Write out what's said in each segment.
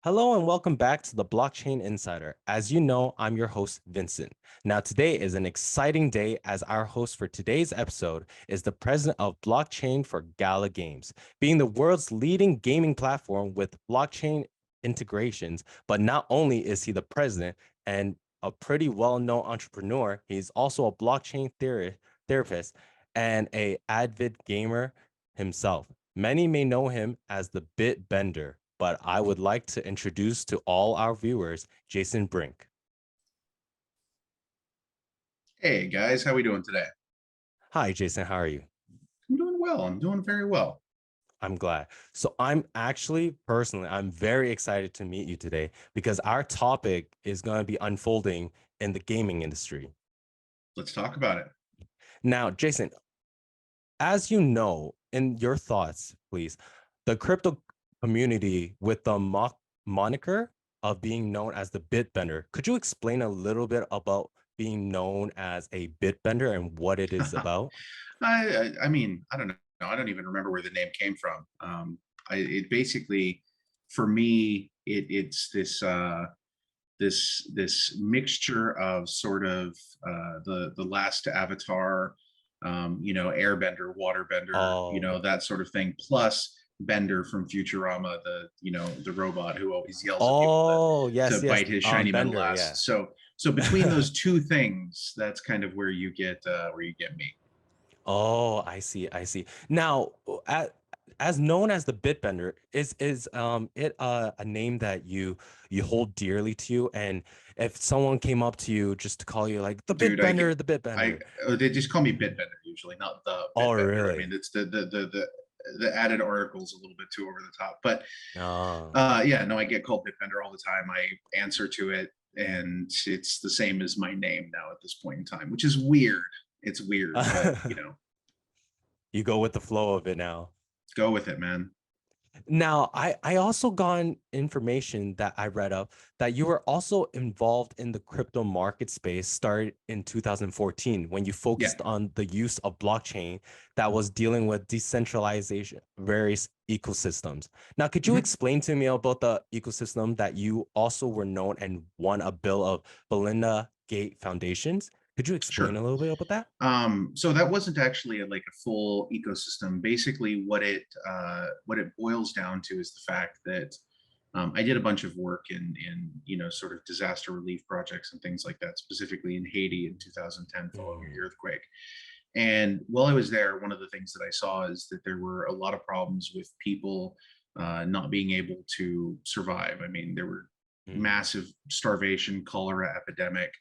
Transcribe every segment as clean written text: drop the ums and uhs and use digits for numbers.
Hello and welcome back to the Blockchain Insider. As you know, I'm your host, Vincent. Now, today is an exciting day as our host for today's episode is the president of blockchain for Gala Games, being the world's leading gaming platform with blockchain integrations. But not only is he the president and a pretty well-known entrepreneur, he's also a blockchain therapist and a avid gamer himself. Many may know him as the BitBender, but I would like to introduce to all our viewers Jason Brink. Hey guys, how we doing today? Hi, Jason. How are you? I'm doing well. I'm doing very well. I'm glad. So I'm actually personally, I'm very excited to meet you today because our topic is going to be unfolding in the gaming industry. Let's talk about it. Now, Jason, as you know, in your thoughts, please, the crypto community with the moniker of being known as the Bitbender, could you explain a little bit about being known as a Bitbender and what it is about? I mean, I don't know. I don't even remember where the name came from. It basically, for me, it's this mixture of sort of the last Avatar, airbender, waterbender, Oh, that sort of thing, plus Bender from Futurama, the robot who always yells at people oh, to yes, yes. bite his shiny metal Bender, ass. yeah. So between those two things, that's kind of where you get me. Oh, I see, I see. Now, as known as the Bitbender, is it a name that you hold dearly to you? And if someone came up to you just to call you like the Dude, Bitbender, the I Bitbender. they just call me Bitbender usually, not the Oh, Bitbender. I really? mean, it's the added articles a little bit too over the top. But Oh. yeah, no, I get called Bitbender all the time. I answer to it, and it's the same as my name now at this point in time, which is weird. It's weird, but You go with the flow of it now. go with it, man. Now, I also got information that I read up that you were also involved in the crypto market space started in 2014 when you Yeah. focused on the use of blockchain that was dealing with decentralization, various ecosystems. Now, could you Mhm. explain to me about the ecosystem that you also were known and won a bill of Belinda Gate Foundations? Could you explain Sure. a little bit about that? So that wasn't actually like a full ecosystem. Basically, what it boils down to is the fact that I did a bunch of work in sort of disaster relief projects and things like that, specifically in Haiti in 2010 following the Mm, earthquake. And while I was there, one of the things that I saw is that there were a lot of problems with people not being able to survive. I mean, there were mm, massive starvation, cholera epidemic,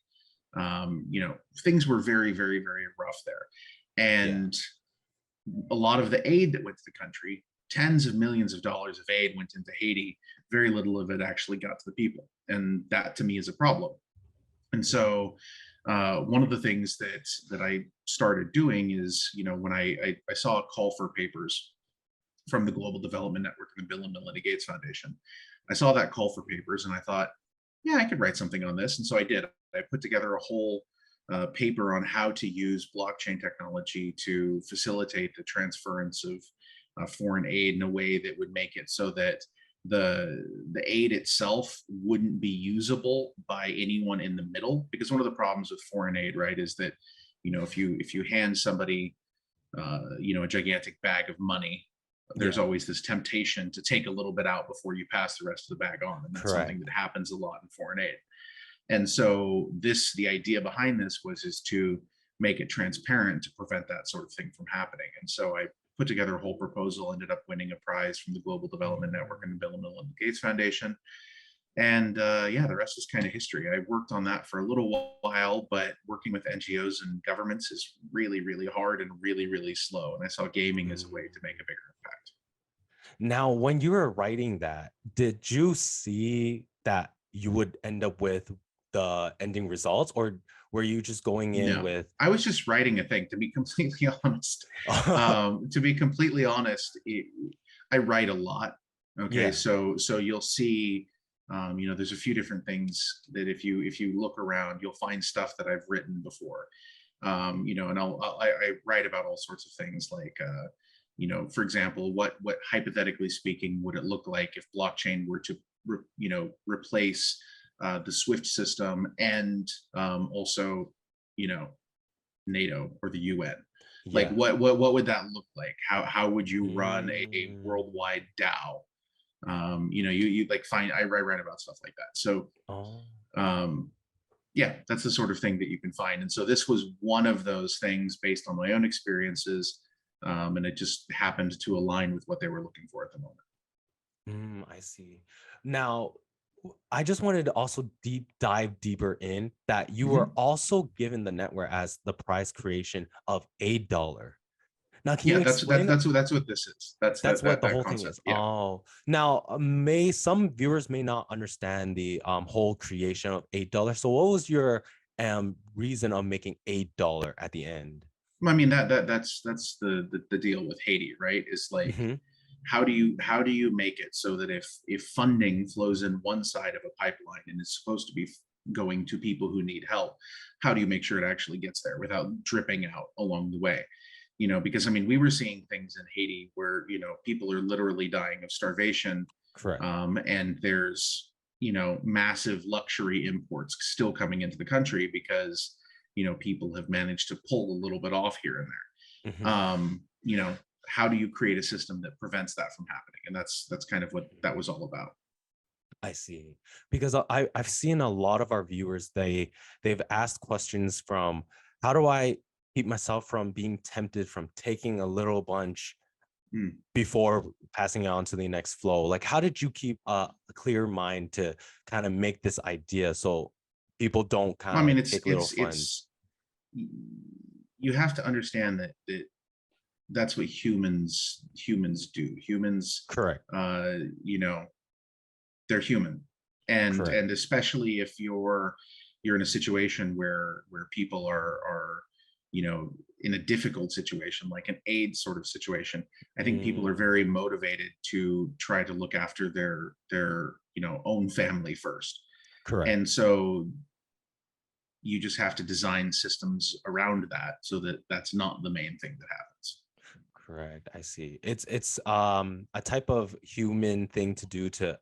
things were very, very, very rough there. yeah, And a lot of the aid that went to the country, tens of millions of dollars of aid went into Haiti. Very little of it actually got to the people. And that to me is a problem. And mm, so one of the things that I started doing is, when I saw a call for papers from the Global Development Network and the Bill and Melinda Gates Foundation, I saw that call for papers and I thought, yeah, I could write something on this. And so I did. I put together a whole paper on how to use blockchain technology to facilitate the transference of foreign aid in a way that would make it so that the aid itself wouldn't be usable by anyone in the middle. Because one of the problems with foreign aid, right, is that if you hand somebody a gigantic bag of money, there's yeah, always this temptation to take a little bit out before you pass the rest of the bag on, and that's something correct. that happens a lot in foreign aid. And so the idea behind this was is to make it transparent to prevent that sort of thing from happening. And so I put together a whole proposal, ended up winning a prize from the Global Development Network and the Bill and Melinda Gates Foundation. And yeah, the rest is kind of history. I worked on that for a little while, but working with NGOs and governments is really, really hard and really, really slow. And I saw gaming as a way to Mm. make a bigger impact. Now, when you were writing that, did you see that you would end up with the ending results, or were you just going in No, with, I was just writing a thing, to be completely honest. To be completely honest, I write a lot. Okay, yeah, so you'll see, there's a few different things that if you look around, you'll find stuff that I've written before. And I write about all sorts of things like, for example, what hypothetically speaking would it look like if blockchain were to replace the SWIFT system and also, you know, NATO or the UN. Like Yeah. what would that look like? How would you run a Mm. worldwide DAO? You like find I write about stuff like that. So Oh, um, yeah, that's the sort of thing that you can find. And so this was one of those things based on my own experiences, and it just happened to align with what they were looking for at the moment. I see. Now, I just wanted to also dive deeper in that you were Mhm. also given the netware as the prize creation of $8. Now, can Yeah, you that's explain that's what this is. That's that's what the that whole thing concept. is? Yeah. Oh, now may some viewers may not understand the whole creation of $8. So what was your reason of making $8 at the end? I mean that's the deal with Haiti, right? Is like Hmm. how do you make it so that if funding flows in one side of a pipeline and is supposed to be going to people who need help, how do you make sure it actually gets there without dripping out along the way? Because I mean, we were seeing things in Haiti where people are literally dying of starvation, Correct. and there's massive luxury imports still coming into the country because people have managed to pull a little bit off here and there. Hmm. How do you create a system that prevents that from happening? And that's kind of what that was all about. I see. Because I've seen a lot of our viewers, they've asked questions from how do I keep myself from being tempted from taking a little bunch Mm. before passing it on to the next flow? Like, how did you keep a clear mind to kind of make this idea so people don't kind I of mean, like it's take little it's funds? it's you have to understand that that's what humans do. Humans, Correct. uh, you know, they're human, and Correct. and especially if you're in a situation where people are in a difficult situation like an aid sort of situation. I think people are Mm, very motivated to try to look after their own family first, correct. and so you just have to design systems around that so that that's not the main thing that happens. Correct. I see. It's a type of human thing to do to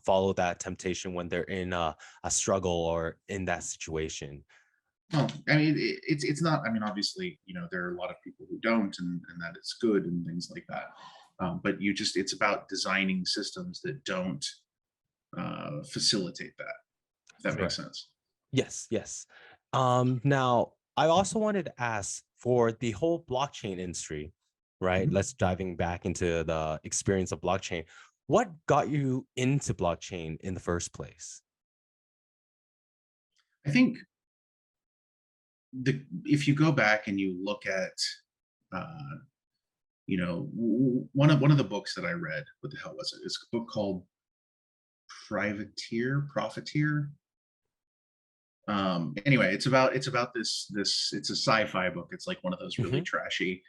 follow that temptation when they're in a struggle or in that situation. Well, I mean, it's not. I mean, obviously, there are a lot of people who don't, and that it's good and things like that. But it's about designing systems that don't facilitate that. If that makes Correct. sense. Yes, yes. Now I also wanted to ask for the whole blockchain industry, right? Mhm. Let's diving back into the experience of blockchain. What got you into blockchain in the first place? I think if you go back and you look at, uh, one of the books that I read, what the hell was it? It's a book called Profiteer. Anyway, it's about this it's a sci-fi book. It's like one of those really Hmm. trashy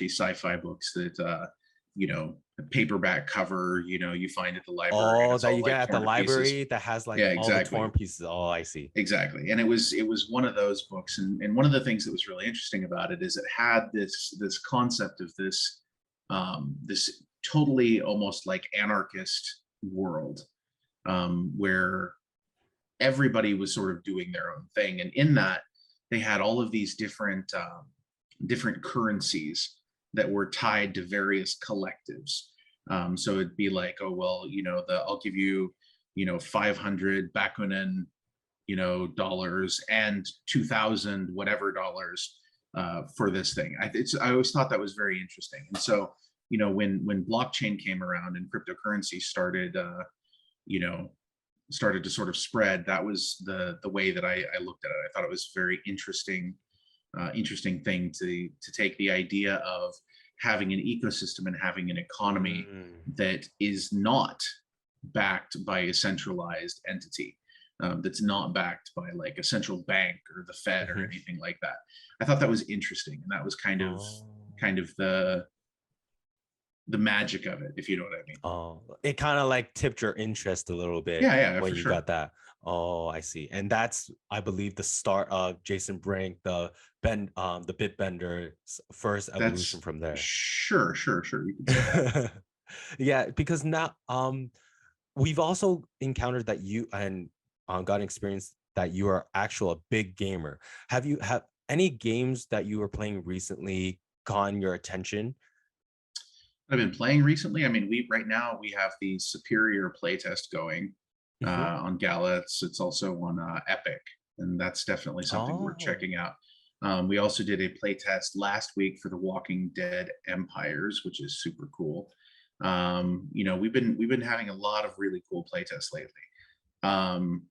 sci-fi books that a paperback cover, you find at the library, and Oh, it's that all you get like at the torn to pieces. library that has like Yeah, all the torn exactly. pieces. Oh, I see. Exactly. And it was one of those books, and one of the things that was really interesting about it is it had this concept of this totally almost like anarchist world, where everybody was sort of doing their own thing, and in that they had all of these different currencies that were tied to various collectives. So it'd be like, oh well, I'll give you 500 bakunin dollars and 2,000 whatever dollars for this thing. I always thought that was very interesting. And so when blockchain came around and cryptocurrency you know started to sort of spread, that was the way that I looked at it. I thought it was very interesting thing to take the idea of having an ecosystem and having an economy Mm, that is not backed by a centralized entity, that's not backed by like a central bank or the Fed or mhm. anything like that. I thought that was interesting, and that was Oh. kind of the magic of it, if you know what I mean. Oh, it kind of like tipped your interest a little bit Yeah, yeah, when for you sure. got that. Oh, I see. And that's, I believe, the start of Jason Brink, the BitBender's first evolution That's from there. sure, sure, sure. You could say that. Yeah, because now we've also encountered that you and got experience that you are actual a big gamer. Have any games that you were playing recently gotten your attention? I've been playing recently. I mean, we right now we have the Superior playtest going Hmm. on Gala. It's also on Epic, and that's definitely something we're Oh, checking out. We also did a playtest last week for The Walking Dead Empires, which is super cool. We've been having a lot of really cool playtests lately. Um,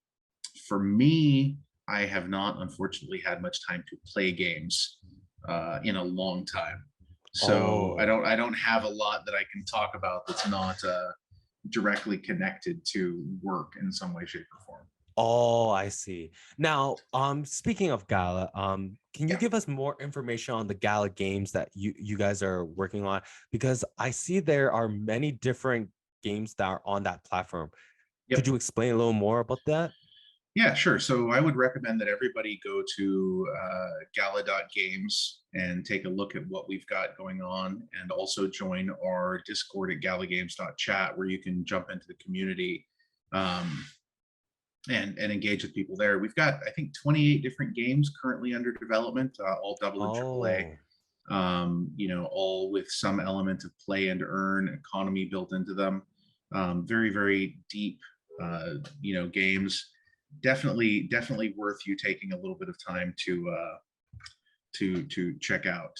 for me, I have not unfortunately had much time to play games in a long time. So I oh. don't I don't have a lot that I can talk about that's not directly connected to work in some way, shape, or form. Oh, I see. Now, speaking of Gala, can you Yeah. give us more information on the Gala games that you guys are working on? Because I see there are many different games that are on that platform. Could Yep. you explain a little more about that? Yeah, sure. So I would recommend that everybody go to Gala.games and take a look at what we've got going on, and also join our Discord at galagames.chat, where you can jump into the community um, and engage with people there. We've got, I think, 28 different games currently under development, all double and triple A. Oh, All with some element of play and earn economy built into them. Very, very deep, games. Definitely worth you taking a little bit of time to check out.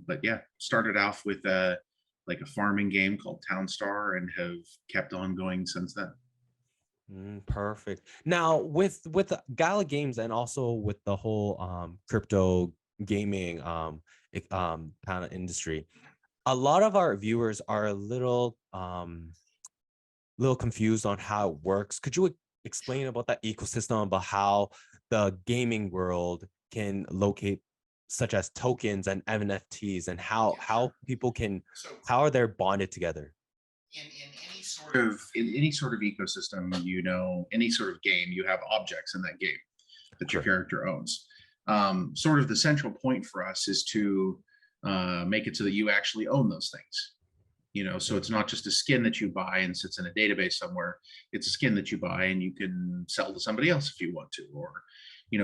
But yeah, started off with like a farming game called Town Star and have kept on going since then. perfect. Now, with the Gala Games and also with the whole crypto gaming kind of industry, a lot of our viewers are a little confused on how it works. Could you explain about that ecosystem, about how the gaming world can locate such as tokens and NFTs, and how Yeah, how sure. people can So how are they bonded together? in any sort of ecosystem, any sort of game, you have objects in that game that your Correct. character owns. Sort of the central point for us is to make it so that you actually own those things. So it's Mm. not just a skin that you buy and sits in a database somewhere. It's a skin that you buy and you can sell to somebody else if you want to, or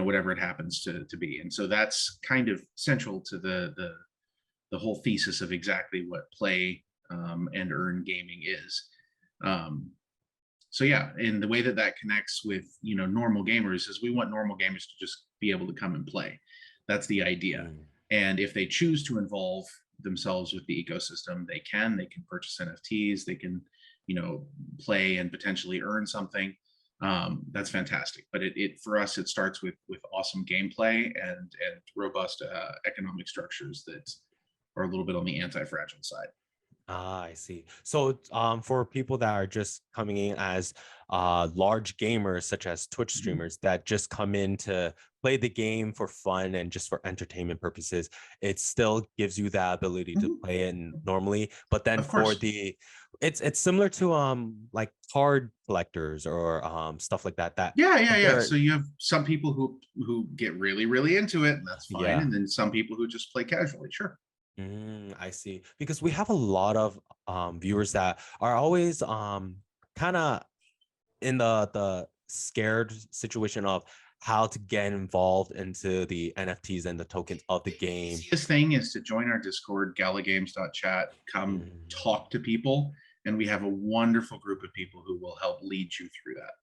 whatever it happens to be. And so that's kind of central to the whole thesis of exactly what play and earn gaming is. Um, so yeah, and the way that that connects with normal gamers is we want normal gamers to just be able to come and play. That's the idea. Mm. And if they choose to involve themselves with the ecosystem, they can purchase NFTs, they can play and potentially earn something. That's fantastic. But it for us, it starts with awesome gameplay and robust economic structures that are a little bit on the anti-fragile side. Ah, I see. So, for people that are just coming in as large gamers, such as Twitch Mhm. streamers that just come in to play the game for fun and just for entertainment purposes, it still gives you the ability to Mhm. play it normally. But then Of for course. it's similar to like card collectors or stuff like that. Yeah. They're So you have some people who get really, really into it, and that's fine. yeah. And then some people who just play casually. Sure. I see. Because we have a lot of viewers that are always kind of in the scared situation of how to get involved into the NFTs and the tokens of the The game. easiest thing is to join our Discord, galagames.chat, come Mm. talk to people, and we have a wonderful group of people who will help lead you through that.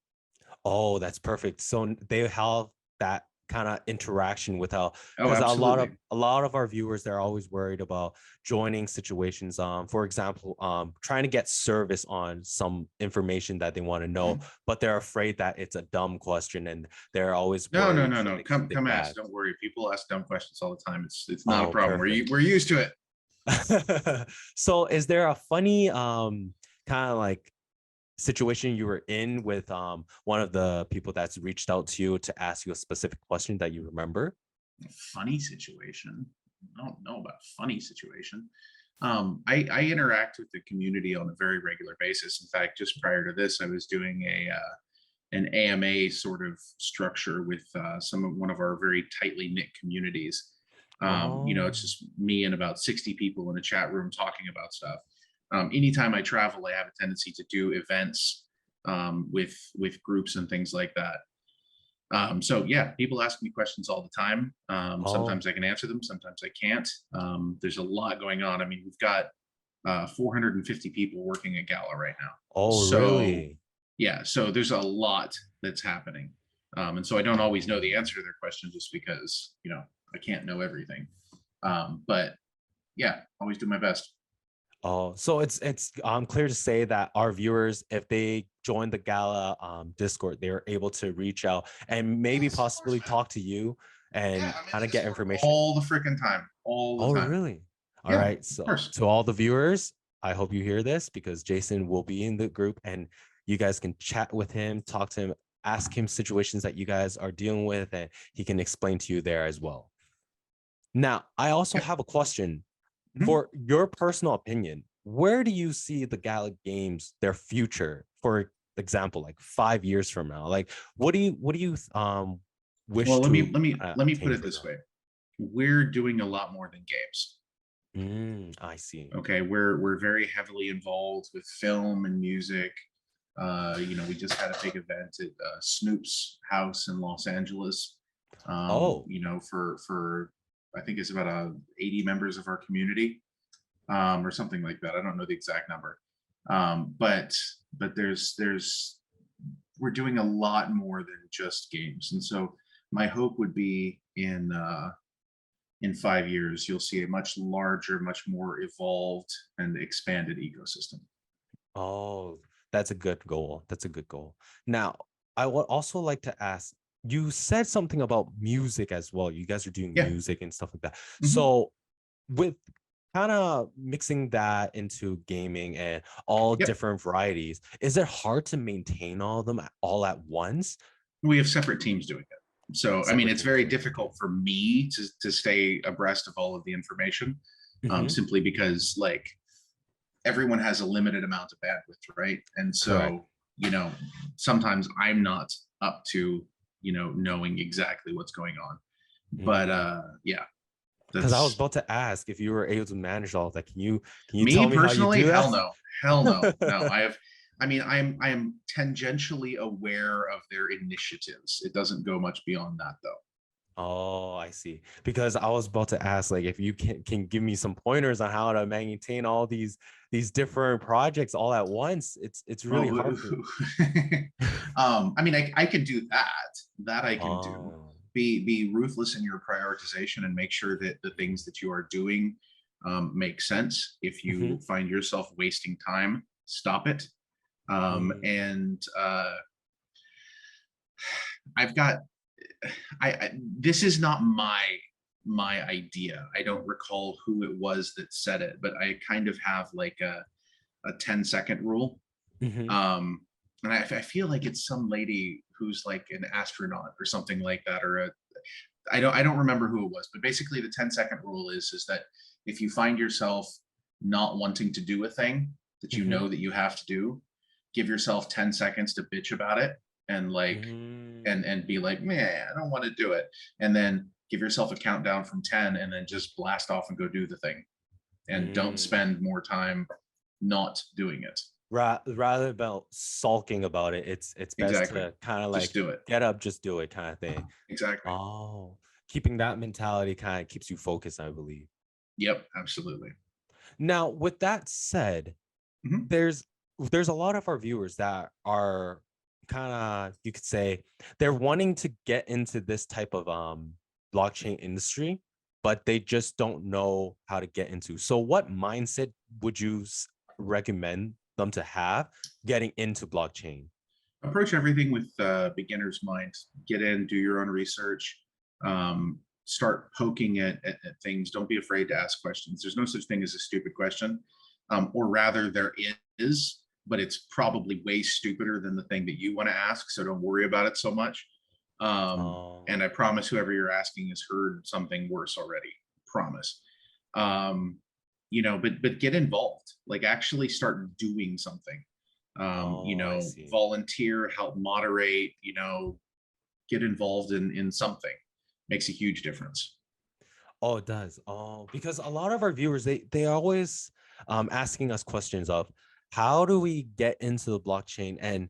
Oh, that's perfect. So they have that kind of interaction with how, Oh, because absolutely. a lot of our viewers, they're always worried about joining situations. For example, trying to get service on some information that they want to know, Mhm. but they're afraid that it's a dumb question and they're always No, no, worried no, should no. they Come stick ask. back. Don't worry. People ask dumb questions all the time. It's not a Oh, problem. perfect. We're used to it. So is there a funny kind of like situation you were in with one of the people that's reached out to you to ask you a specific question that you remember? Funny situation. I don't know about funny situation. I interact with the community on a very regular basis. In fact, just prior to this, I was doing an AMA sort of structure with one of our very tightly knit communities. Oh, It's just me and about 60 people in a chat room talking about stuff. Anytime I travel, I have a tendency to do events with groups and things like that. So yeah, people ask me questions all the time. Oh, Sometimes I can answer them, sometimes I can't. There's a lot going on. I mean, we've got 450 people working at Gala right now. oh, So really? yeah, so there's a lot that's happening. And so I don't always know the answer to their question just because, I can't know everything. But yeah, always do my best. Oh, so it's clear to say that our viewers, if they join the Gala Discord, they're able to reach out and maybe Yes, of course, possibly man. talk to you Yeah, and I'm in kind the of get Discord information. all the freaking time, all the Oh, time. really? All Yeah, right. of So course. to all the viewers, I hope you hear this because Jason will be in the group and you guys can chat with him, talk to him, ask him situations that you guys are dealing with, and he can explain to you there as well. Now, I also Yep. have a question Mhm. for your personal opinion. Where do you see the Gala Games, their future, for example, like 5 years from now? Like, what do you wish Well, let me to let me let me put attain it for this them? way. We're doing a lot more than games. I see. Okay, we're very heavily involved with film and music. We just had a big event at Snoop's house in Los Angeles. Oh, For I think it's about 80 members of our community, or something like that. I don't know the exact number, but there's we're doing a lot more than just games, and so my hope would be in 5 years, you'll see a much larger, much more evolved and expanded ecosystem. oh, that's a good goal. That's a good goal. Now, I would also like to ask, you said something about music as well. You guys are doing Yeah. music and stuff like that. Mhm. So with kind of mixing that into gaming and all Yep. different varieties, is it hard to maintain all of them all at once? We have separate teams doing it. So, I mean, Separate it's teams very doing it. Okay. difficult for me to stay abreast of all of the information, Hmm. simply because, like, everyone has a limited amount of bandwidth, right? And Correct. so, you know, sometimes I'm not up to, knowing exactly what's going on. But yeah, Because I was that's about to ask if you were able to manage all of that. Can you me tell me how you personally. do Hell that? no, hell no, no. I am tangentially aware of their initiatives. It doesn't go much beyond that, though. Oh, I see. Because I was about to ask, like, if you can give me some pointers on how to maintain all these different projects all at once. It's really Well, hard for. I mean, I can do that. That I can do. Oh. Be ruthless in your prioritization and make sure that the things that you are doing make sense. If Mhm. you find yourself wasting time, stop it. Mm. And I've got I this is not my idea. I don't recall who it was that said it, but I kind of have like a 10-second rule. Mhm. Um, and I feel like it's some lady who's like an astronaut or something like that, or I don't remember who it was, but basically the 10-second rule is that if you find yourself not wanting to do a thing that you Mhm. know that you have to do, give yourself 10 seconds to bitch about it, and like Mm. and be like, man, I don't want to do it. And then give yourself a countdown from 10 and then just blast off and go do the thing. And don't Mm. spend more time not doing it. Rather about sulking about it, it's best Exactly. to kind of Just like do it. get up, just do it kind of thing. Exactly. Oh, keeping that mentality kind of keeps you focused, I believe. Yep, absolutely. Now, with that said, Mhm. there's there's a lot of our viewers that are kind of, you could say, they're wanting to get into this type of blockchain industry, but they just don't know how to get into. So what mindset would you recommend them to have getting into blockchain? Approach everything with beginner's mind. Get in, do your own research, start poking at things. Don't be afraid to ask questions. There's no such thing as a stupid question, or rather, there is, but it's probably way stupider than the thing that you want to ask. So don't worry about it so much. And Oh. I promise whoever you're asking has heard something worse already. Promise. Um, but get involved. Like, actually start doing something. Oh, I see. Volunteer, help moderate, get involved in something. Makes a huge difference. Oh, it does. Oh, because a lot of our viewers, they always asking us questions of how do we get into the blockchain, and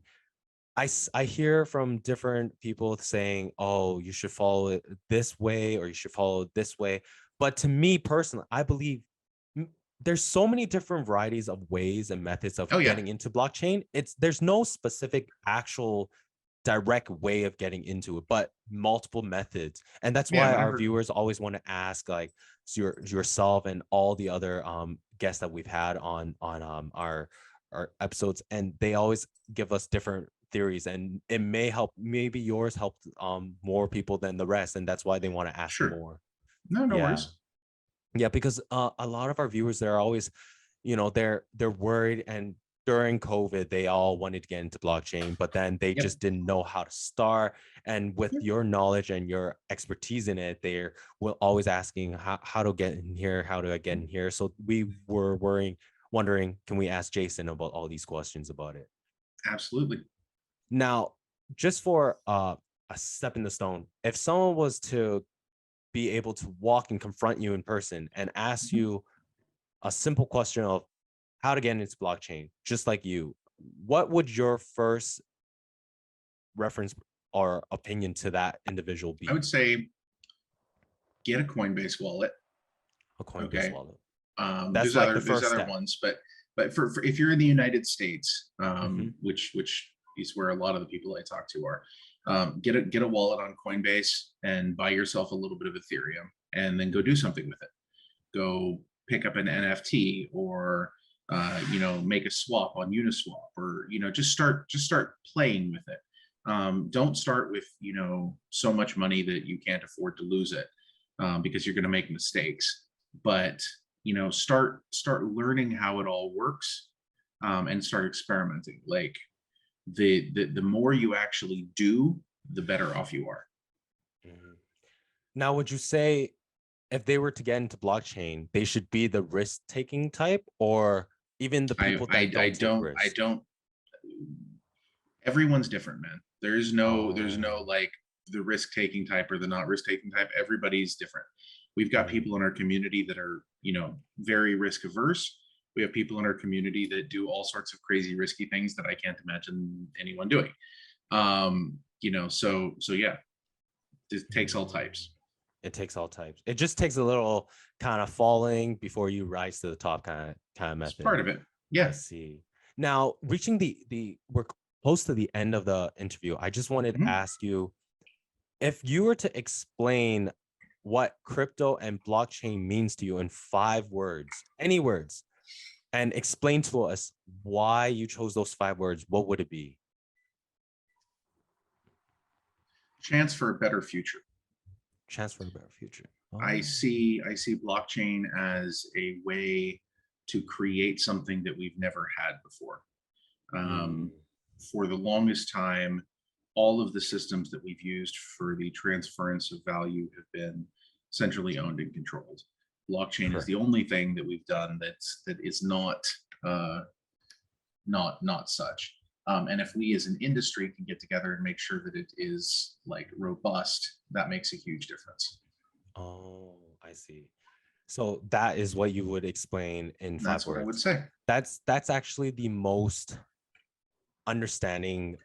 I hear from different people saying, oh, you should follow it this way or you should follow it this way. But to me personally, I believe there's so many different varieties of ways and methods of Oh yeah, getting into blockchain. There's no specific actual direct way of getting into it, but multiple methods. And that's yeah. why our Whenever viewers always want to ask, like, yourself and all the other guests that we've had on our episodes, and they always give us different theories, and it may help, maybe yours helped more people than the rest, and that's why they want to ask sure, more. no Yeah. worries. Yeah, because a lot of our viewers, they're always, they're worried, and during COVID, they all wanted to get into blockchain, but then they Yep. just didn't know how to start. And with Yep. your knowledge and your expertise in it, they're always asking how to get in here, how do I get in here? So we were wondering, can we ask Jason about all these questions about it? Absolutely. Now, just for a step in the stone, if someone was to be able to walk and confront you in person and ask Mhm. you a simple question of how to get into blockchain, just like you, what would your first reference or opinion to that individual I be? would say get a Coinbase wallet. A Coinbase Okay. wallet. There's That's like the there's first other step. ones, but for if you're in the United States, Mm-hmm. which is where a lot of the people I talk to are, get a wallet on Coinbase and buy yourself a little bit of Ethereum, and then go do something with it. Go pick up an NFT, or make a swap on Uniswap, or just start playing with it. Don't start with so much money that you can't afford to lose it, because you're going to make mistakes. But start learning how it all works, and start experimenting. Like the more you actually do, the better off you are. Mm-hmm. Now, would you say if they were to get into blockchain, they should be the risk taking type, or even the I people I that I don't take don't I risks? don't Everyone's different, man. There's no Oh, like the risk taking type or the not risk taking type. Everybody's different. We've got mm, people in our community that are, very risk averse. We have people in our community that do all sorts of crazy risky things that I can't imagine anyone doing. So yeah, it takes all mm. types. It takes all types. It just takes a little kind of falling before you rise to the top kind of It's method. part of it. I Yeah. see. Now, reaching the we're close to the end of the interview. I just wanted to Mhm. ask you, if you were to explain what crypto and blockchain means to you in 5 words, any words, and explain to us why you chose those 5 words, what would it be? Chance for a better future. Chance for a better future. I Oh. see I see blockchain as a way to create something that we've never had before. Mm, Um, for the longest time, all of the systems that we've used for the transference of value have been centrally owned and controlled. Blockchain is the correct. only thing that we've done that is uh, not such. And if we as an industry can get together and make sure that it is like robust, that makes a huge difference. Oh, I see. So that is what you would explain in five That's what I would words. say. That's actually the most understanding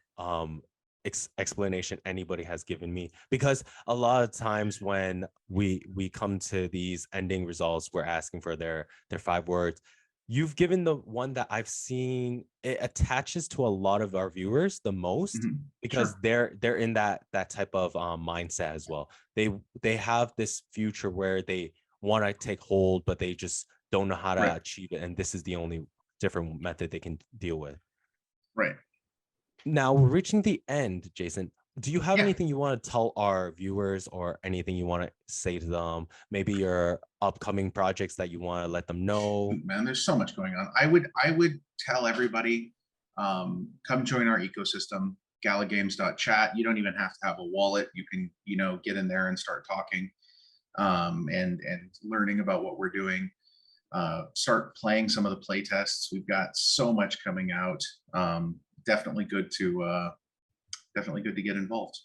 explanation anybody has given me, because a lot of times when we come to these ending results, we're asking for their 5 words. You've given the one that I've seen, it attaches to a lot of our viewers the most, Mhm. because Sure. they're in that type of mindset as well. They have this future where they want to take hold, but they just don't know how to Right. achieve it, and this is the only different method they can deal with. Right. Now we're reaching the end, Jason. Do you have Yeah. anything you want to tell our viewers, or anything you want to say to them? Maybe your upcoming projects that you want to let them know? Man, there's so much going on. I would tell everybody, come join our ecosystem, galagames.chat. You don't even have to have a wallet. You can, get in there and start talking, and learning about what we're doing. Start playing some of the play tests. We've got so much coming out. Definitely good to get involved.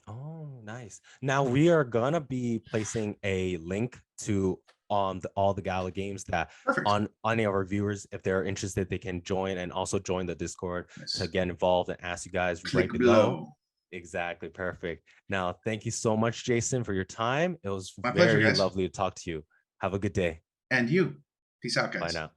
Oh, nice. Now we are gonna be placing a link to on all the Gala games that Perfect. on any of our viewers, if they're interested, they can join and also join the Discord to Nice. get involved and ask you guys right Click below. below. Exactly. Perfect. Now, thank you so much, Jason, for your time. It was My pleasure, very guys. lovely to talk to you. Have a good day. And you. Peace out, Bye guys. now.